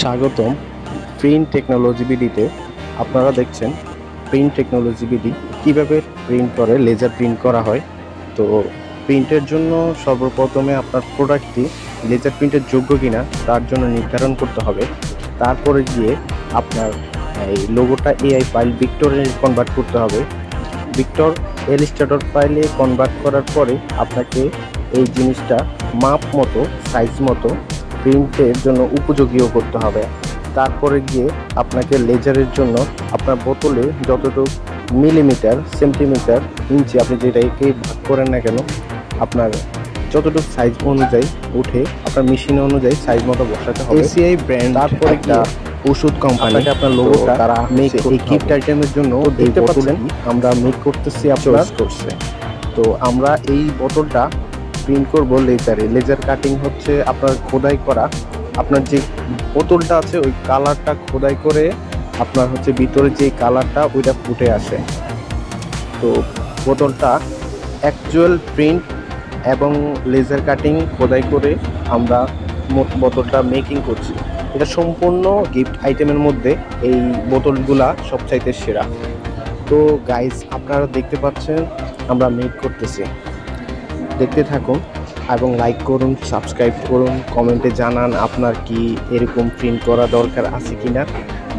স্বাগতম print technology বিডিতে। আপনারা দেখছেন প্রিন্ট টেকনোলজি বিডি কীভাবে প্রিন্ট করে, লেজার প্রিন্ট করা হয়। তো প্রিন্টের জন্য সর্বপ্রথমে আপনার প্রোডাক্টটি লেজার প্রিন্টের যোগ্য কিনা তার জন্য নির্ধারণ করতে হবে। তারপরে গিয়ে আপনার এই লোগোটা এআই ফাইল ভিক্টরে কনভার্ট করতে হবে। ভিক্টর ইলাস্ট্রেটর ফাইলে কনভার্ট করার পরে আপনাকে এই জিনিসটা মাপ মতো, সাইজ মতো প্রিন্টের জন্য উপযোগীও করতে হবে। তারপরে গিয়ে আপনাকে লেজারের জন্য আপনার বোতলে যতটুকু মিলিমিটার, সেন্টিমিটার, ইঞ্চি আপনি যেটাকে ভাগ করেন না কেন, আপনার যতটুকু সাইজ অনুযায়ী উঠে আপনার মেশিন অনুযায়ী সাইজ মতো বসাতে হবে। এসিআই ব্র্যান্ড তারপরে একটা ওষুধ কোম্পানি আপনার লোগোটা তারা মেক এই গিফট আইটেমের জন্য দেখতে পাচ্ছেন আমরা মেক করতেছি আপনার করছে। তো আমরা এই বোতলটা প্রিন্ট করবো লেজারে। লেজার কাটিং হচ্ছে আপনার খোদাই করা, আপনার যে বোতলটা আছে ওই কালারটা খোদাই করে আপনার হচ্ছে ভিতরে যে কালারটা ওইটা ফুটে আসে। তো বোতলটা অ্যাকচুয়াল প্রিন্ট এবং লেজার কাটিং খোদাই করে আমরা বোতলটা মেকিং করছি। এটা সম্পূর্ণ গিফট আইটেমের মধ্যে এই বোতলগুলা সবচাইতে সেরা। তো গাইজ আপনারা দেখতে পাচ্ছেন আমরা মেক করতেছি, দেখতে থাকুন এবং লাইক করুন, সাবস্ক্রাইব করুন, কমেন্টে জানান আপনার কি এরকম প্রিন্ট করা দরকার আছে কিনা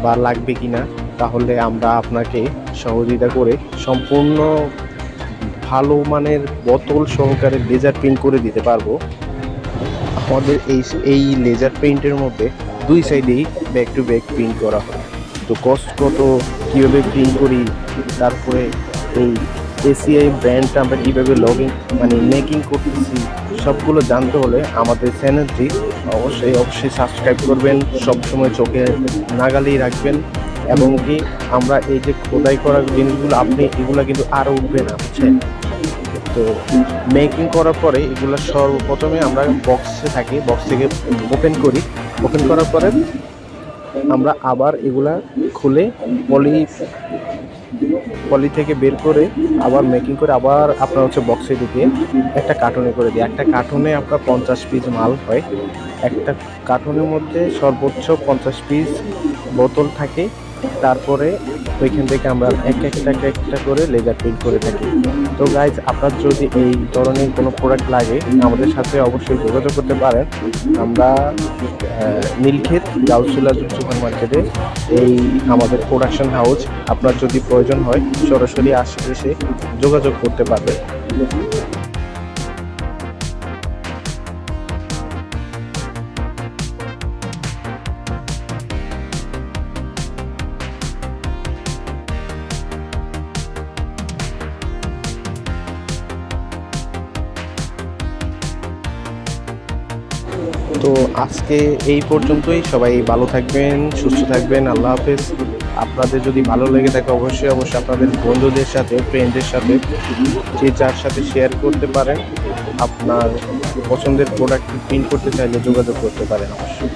বা লাগবে কিনা। তাহলে আমরা আপনাকে সহযোগিতা করে সম্পূর্ণ ভালো মানের বোতল সহকারে লেজার প্রিন্ট করে দিতে পারবো। আমাদের এই লেজার প্রিন্টের মধ্যে দুই সাইডেই ব্যাক টু ব্যাক প্রিন্ট করা হয়। তো কষ্ট কত, কীভাবে প্রিন্ট করি, তারপরে এই এসিআই ব্র্যান্ডটা আমরা কীভাবে মেকিং করতেছি, সবগুলো জানতে হলে আমাদের চ্যানেলটি অবশ্যই সাবস্ক্রাইব করবেন, সবসময় চোখে নাগালেই রাখবেন। এবং কি আমরা এই যে খোদাই করা জিনিসগুলো এগুলো কিন্তু আরও উঠবে না, বুঝছেন? তো মেকিং করার পরে এগুলো সর্বপ্রথমে আমরা বক্সে থাকি, বক্স থেকে ওপেন করার পরে আমরা আবার এগুলা খুলে পলি থেকে বের করে আবার মেকিং করে আবার আপনার হচ্ছে বক্সে ঢুকিয়ে একটা কার্টুনে করে দিই। একটা কার্টুনে আপনার 50 পিস মাল হয়। একটা কার্টুনের মধ্যে সর্বোচ্চ 50 পিস বোতল থাকে। তারপরে ওইখান থেকে আমরা একটা করে লেজার প্রিন্ট করে থাকি। তো গাইজ আপনার যদি এই ধরনের কোনো প্রোডাক্ট লাগে আমাদের সাথে অবশ্যই যোগাযোগ করতে পারেন। আমরা নীলক্ষেত গাউসুলা সুপার মার্কেটে এই আমাদের প্রোডাকশন হাউস। আপনার যদি প্রয়োজন হয় সরাসরি এসে যোগাযোগ করতে পারবেন। তো আজকে এই পর্যন্তই। সবাই ভালো থাকবেন, সুস্থ থাকবেন। আল্লাহ হাফেজ। আপনাদের যদি ভালো লেগে থাকে অবশ্যই আপনাদের বন্ধুদের সাথে, ফ্রেন্ডদের সাথে, যে যার সাথে শেয়ার করতে পারেন। আপনার পছন্দের প্রোডাক্ট প্রিন্ট করতে চাইলে যোগাযোগ করতে পারেন অবশ্যই।